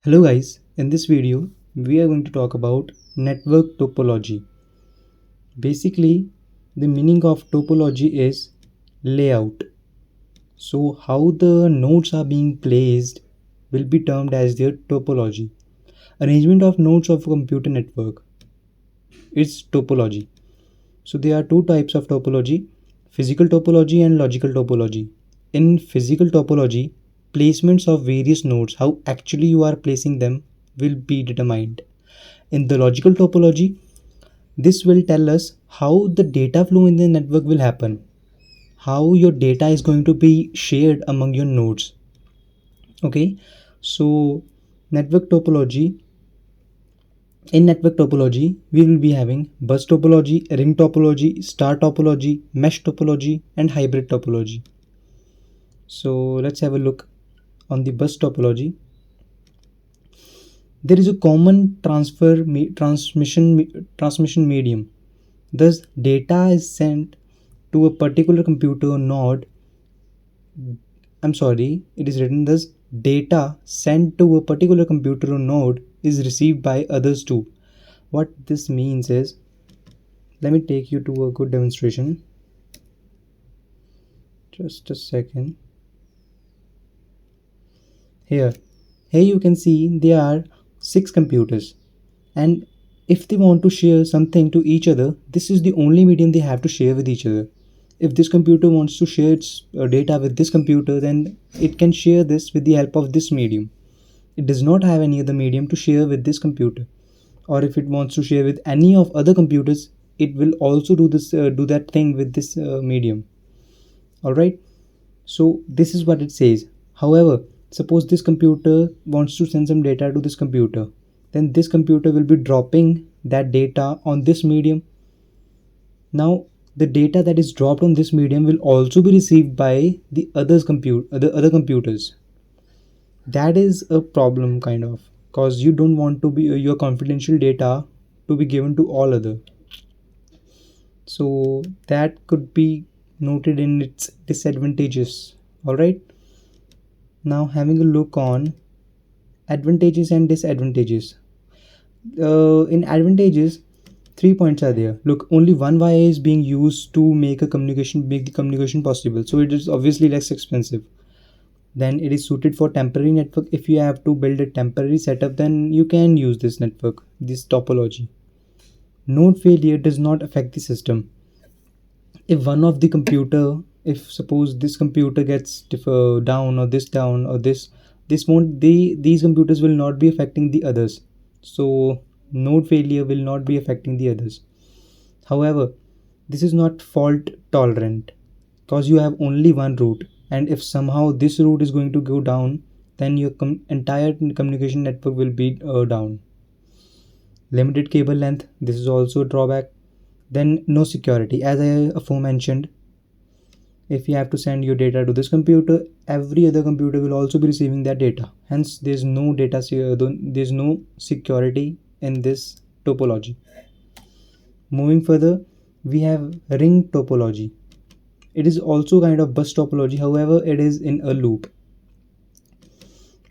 Hello guys, in this video we are going to talk about network topology. Basically, the meaning of topology is layout. So how the nodes are being placed will be termed as their topology. Arrangement of nodes of a computer network is topology. So there are two types of topology, physical topology and logical topology. In physical topology, placements of various nodes, how actually you are placing them, will be determined. In the logical topology, this will tell us how the data flow in the network will happen, how your data is going to be shared among your nodes. Okay, so network topology. In network topology, we will be having bus topology, ring topology, star topology, mesh topology, and hybrid topology. So let's have a look on the bus topology. There is a common transmission medium. Thus, data is sent to a particular computer node. It is written thus: data sent to a particular computer node is received by others too. What this means is, let me take you to a good demonstration. Just a second. Here you can see there are 6 computers, and if they want to share something to each other, this is the only medium they have to share with each other. If this computer wants to share its data with this computer, then it can share this with the help of this medium. It does not have any other medium to share with this computer. Or if it wants to share with any of other computers, it will also do that thing with this medium. All right, so this is what it says. However, suppose this computer wants to send some data to this computer, then this computer will be dropping that data on this medium. Now the data that is dropped on this medium will also be received by the other computers. That is a problem, kind of, because you don't want to be your confidential data to be given to all other. So that could be noted in its disadvantages. All right, now having a look on advantages and disadvantages. In advantages, 3 points are there. Look, only one wire is being used to make the communication possible, so it is obviously less expensive. Then it is suited for temporary network. If you have to build a temporary setup, then you can use this topology. Node failure does not affect the system. If one of the computer, if suppose this computer gets down, or this down, or this won't these computers will not be affecting the others. So node failure will not be affecting the others. However, this is not fault tolerant, because you have only one route, and if somehow this route is going to go down, then your entire communication network will be down. Limited cable length, this is also a drawback. Then no security, as I aforementioned. If you have to send your data to this computer, every other computer will also be receiving that data. Hence, there's no security in this topology. Moving further, we have ring topology. It is also kind of bus topology, however, it is in a loop.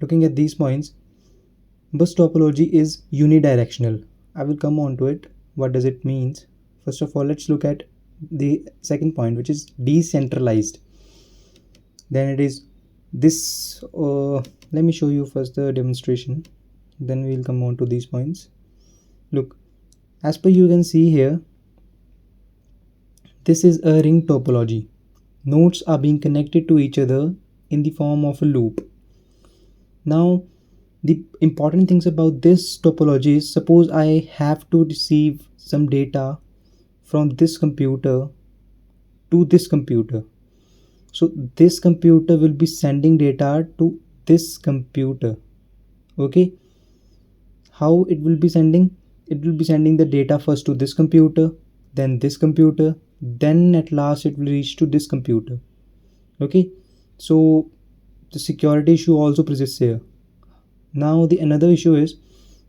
Looking at these points, bus topology is unidirectional. I will come on to it. What does it mean? First of all, let's look at the second point, which is decentralized. Then it is this. Let me show you first the demonstration, then we will come on to these points. Look, as per you can see here, this is a ring topology. Nodes are being connected to each other in the form of a loop. Now, the important things about this topology is, suppose I have to receive some data from this computer to this computer. So this computer will be sending data to this computer. Okay, how it will be sending? It will be sending the data first to this computer, then this computer, then at last it will reach to this computer. Okay, so the security issue also persists here. Now the another issue is,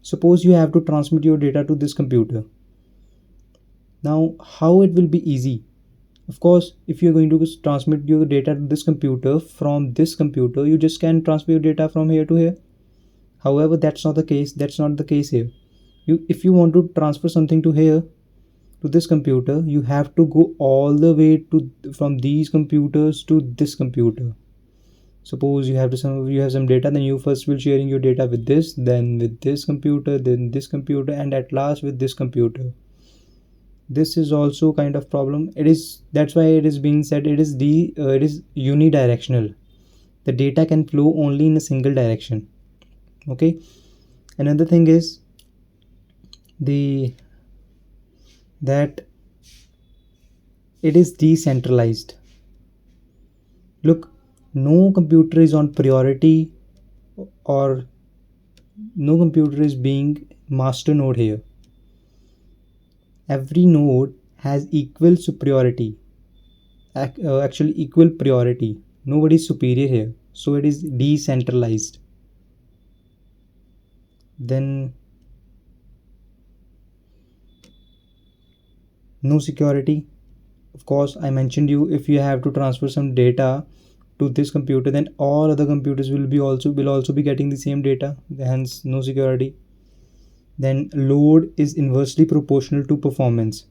suppose you have to transmit your data to this computer. Now how it will be easy? Of course, if you're going to transmit your data to this computer from this computer, you just can transfer your data from here to here. However, that's not the case. That's not the case here. If you want to transfer something to here, to this computer, you have to go all the way to from these computers to this computer. Suppose you have some data, then you first will sharing your data with this, then with this computer, then this computer, and at last with this computer. This is also kind of problem. That's why it is being said it is unidirectional. The data can flow only in a single direction. Okay. Another thing is that it is decentralized. Look, no computer is on priority, or no computer is being master node here. Every node has equal superiority, actually equal priority. Nobody is superior here, so it is decentralized. Then no security. Of course, I mentioned you, if you have to transfer some data to this computer, then all other computers will also be getting the same data, hence no security. Then load is inversely proportional to performance.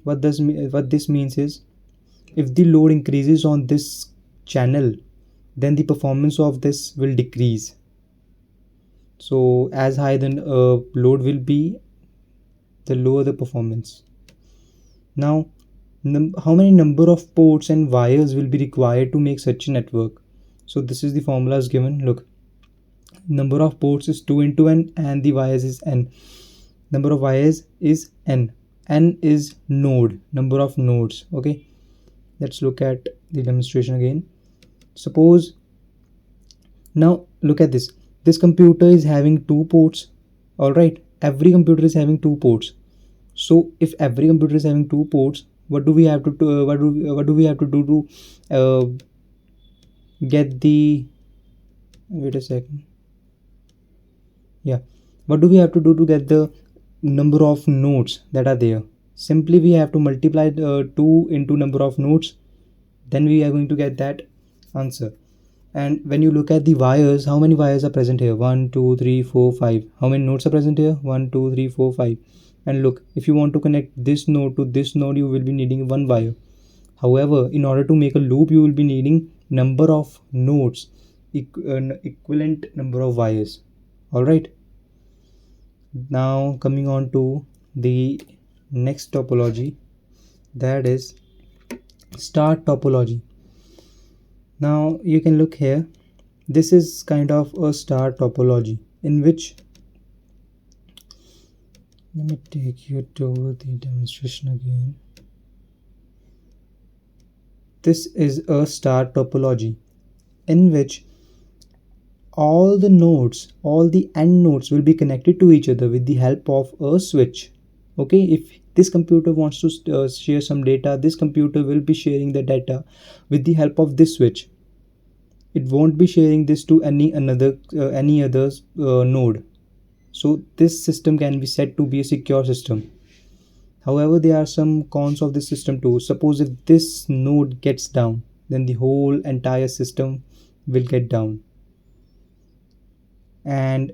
What this means is, if the load increases on this channel, then the performance of this will decrease. So as high the load will be, the lower the performance. Now, how many number of ports and wires will be required to make such a network? So this is the formula is given. Look, number of ports is 2 into n, and the wires is n. Number of wires is n. N is node, number of nodes. Okay, let's look at the demonstration again. Suppose, now look at this. This computer is having 2 ports. All right, every computer is having 2 ports. So if every computer is having 2 ports, what do we have to do, what do we have to do to get the, wait a second, yeah, what do we have to do to get the number of nodes that are there? Simply we have to multiply 2 into number of nodes, then we are going to get that answer. And when you look at the wires, how many wires are present here? 1 2 3 4 5. How many nodes are present here? 1 2 3 4 5. And look, if you want to connect this node to this node, you will be needing 1 wire. However, in order to make a loop, you will be needing number of nodes, equivalent number of wires. All right, now coming on to the next topology, that is star topology. Now you can look here, this is kind of a star topology in which, let me take you to the demonstration again. This is a star topology in which all the nodes, all the end nodes will be connected to each other with the help of a switch. Okay, if this computer wants to share some data, this computer will be sharing the data with the help of this switch. It won't be sharing this to any other node. So this system can be said to be a secure system. However, there are some cons of this system too. Suppose if this node gets down, then the whole entire system will get down. And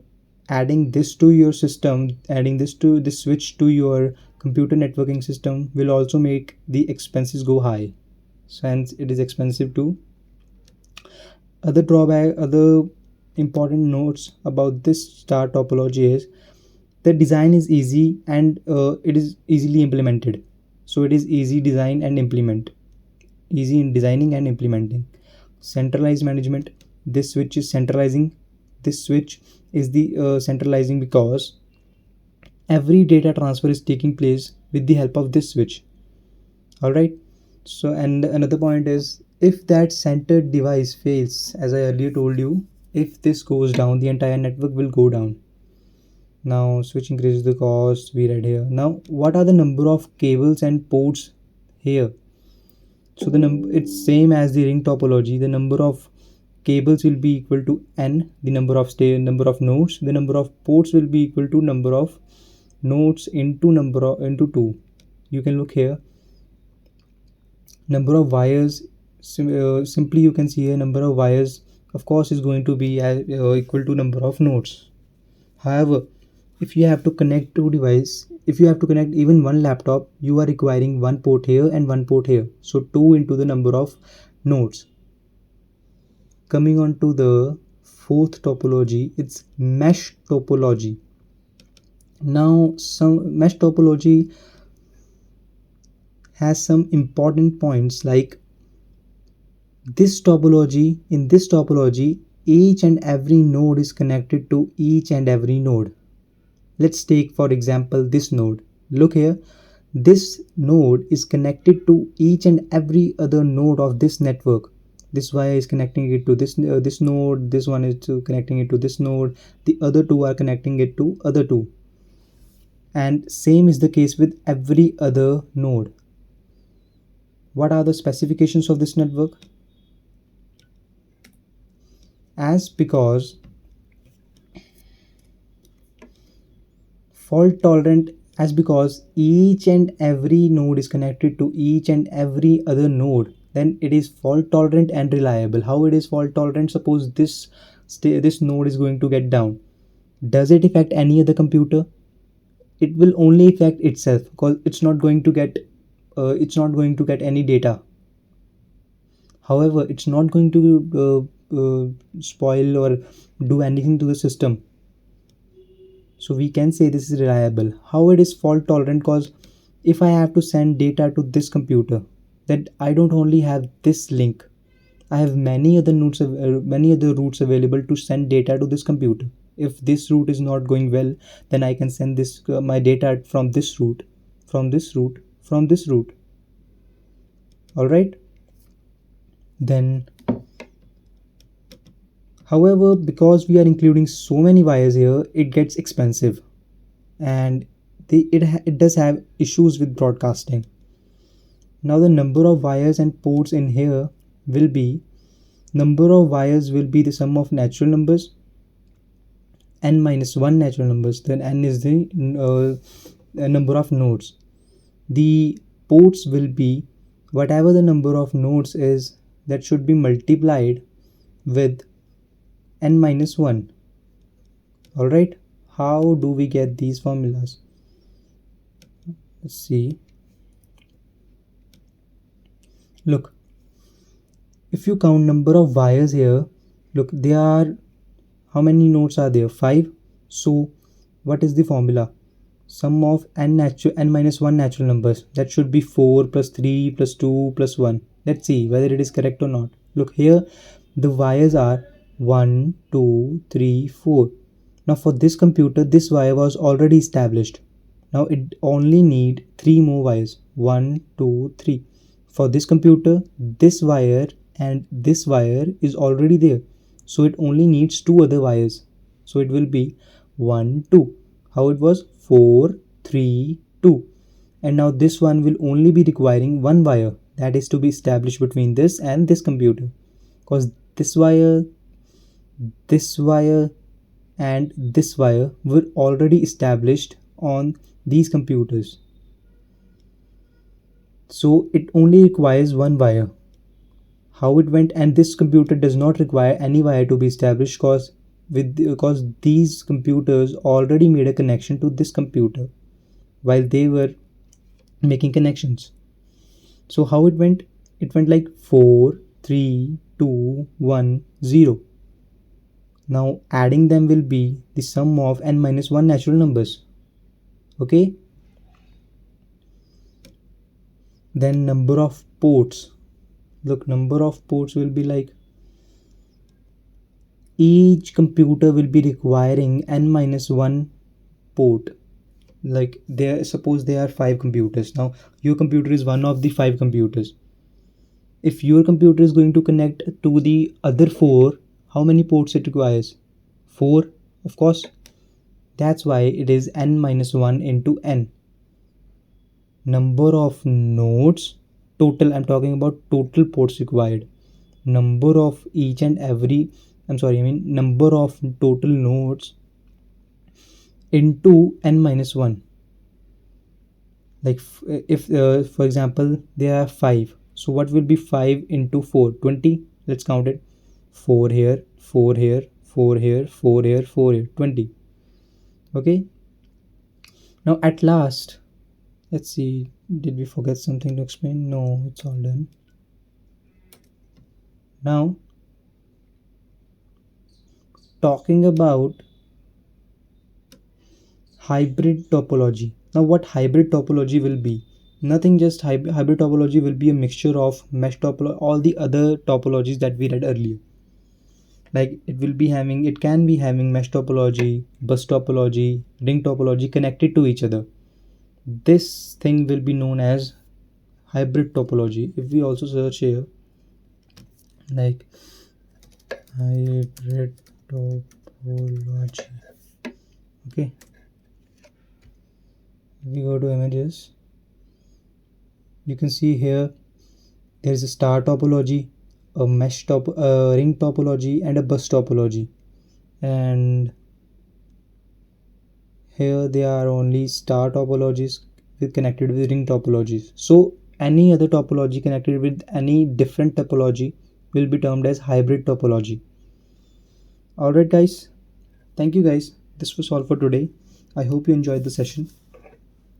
adding this to your system, adding this to this switch to your computer networking system will also make the expenses go high. So hence it is expensive too. Other important notes about this star topology is the design is easy and it is easily implemented. So it is easy design and implement, easy in designing and implementing. Centralized management, this switch is centralizing. This switch is the centralizing because every data transfer is taking place with the help of this switch. All right, so and another point is, if that centered device fails, as I earlier told you, if this goes down, the entire network will go down. Now switch increases the cost, we read here. Now what are the number of cables and ports here? So the number, it's same as the ring topology. The number of cables will be equal to n, the number of nodes. The number of ports will be equal to number of nodes into into 2. You can look here, number of wires, simply you can see a number of wires, of course, is going to be equal to number of nodes. However, if you have to connect two devices, if you have to connect even one laptop, you are requiring one port here and one port here, so 2 into the number of nodes. Coming on to the fourth topology, it's mesh topology. Now some mesh topology has some important points, like in this topology, each and every node is connected to each and every node. Let's take for example this node. Look here, this node is connected to each and every other node of this network. This wire is connecting it to this node, this one is connecting it to this node, the other two are connecting it to other two, and same is the case with every other node. What are the specifications of this network? As because fault tolerant, as because each and every node is connected to each and every other node, then it is fault tolerant and reliable. How it is fault tolerant? Suppose this node is going to get down. Does it affect any other computer? It will only affect itself, because it's not going to get any data. However, it's not going to spoil or do anything to the system. So we can say this is reliable. How it is fault tolerant? Because if I have to send data to this computer, then I don't only have this link, I have many other routes available to send data to this computer. If this route is not going well, then I can send this my data from this route, from this route, from this route. All right. Then, however, because we are including so many wires here, it gets expensive, and it does have issues with broadcasting. Now the number of wires and ports in here will be, number of wires will be the sum of natural numbers, n minus 1 natural numbers, then n is the number of nodes. The ports will be whatever the number of nodes is, that should be multiplied with n minus 1. Alright, how do we get these formulas? Let's see. Look, if you count number of wires here, look, there are, how many nodes are there? 5. So what is the formula? Sum of n minus 1 natural numbers, that should be 4 plus 3 plus 2 plus 1. Let's see whether it is correct or not. Look here, the wires are 1 2 3 4. Now for this computer, this wire was already established. Now it only need 3 more wires, 1 2 3. For this computer, this wire and this wire is already there, so it only needs 2 other wires, so it will be 1 2. How it was? 4 3 2. And now this one will only be requiring one wire, that is to be established between this and this computer, because this wire and this wire were already established on these computers, so it only requires one wire. How it went? And this computer does not require any wire to be established, because these computers already made a connection to this computer while they were making connections. So how it went? It went like 4 3 2 1 0. Now adding them will be the sum of n minus 1 natural numbers. Okay. Then number of ports. Look, number of ports will be like, each computer will be requiring n minus 1 port. Like suppose there are 5 computers. Now your computer is one of the 5 computers. If your computer is going to connect to the other 4, how many ports it requires? 4, of course. That's why it is n minus 1 into n. Number of nodes total, I'm talking about total ports required. Number of each and every, number of total nodes into n minus 1. Like if for example there are 5, so what will be 5 into 4? 20. Let's count it. 4 here, 4 here, 4 here, 4 here, 4 here, 20. Okay, now at last, let's see, did we forget something to explain? No, it's all done. Now, talking about hybrid topology. Now, what hybrid topology will be? Nothing, just hybrid topology will be a mixture of mesh topology, all the other topologies that we read earlier. Like it can be having mesh topology, bus topology, ring topology connected to each other. This thing will be known as hybrid topology. If we also search here, like hybrid topology, okay, we go to images, you can see here there is a star topology, a ring topology, and a bus topology. And here they are only star topologies with connected with ring topologies. So any other topology connected with any different topology will be termed as hybrid topology. Alright guys, thank you guys. This was all for today. I hope you enjoyed the session.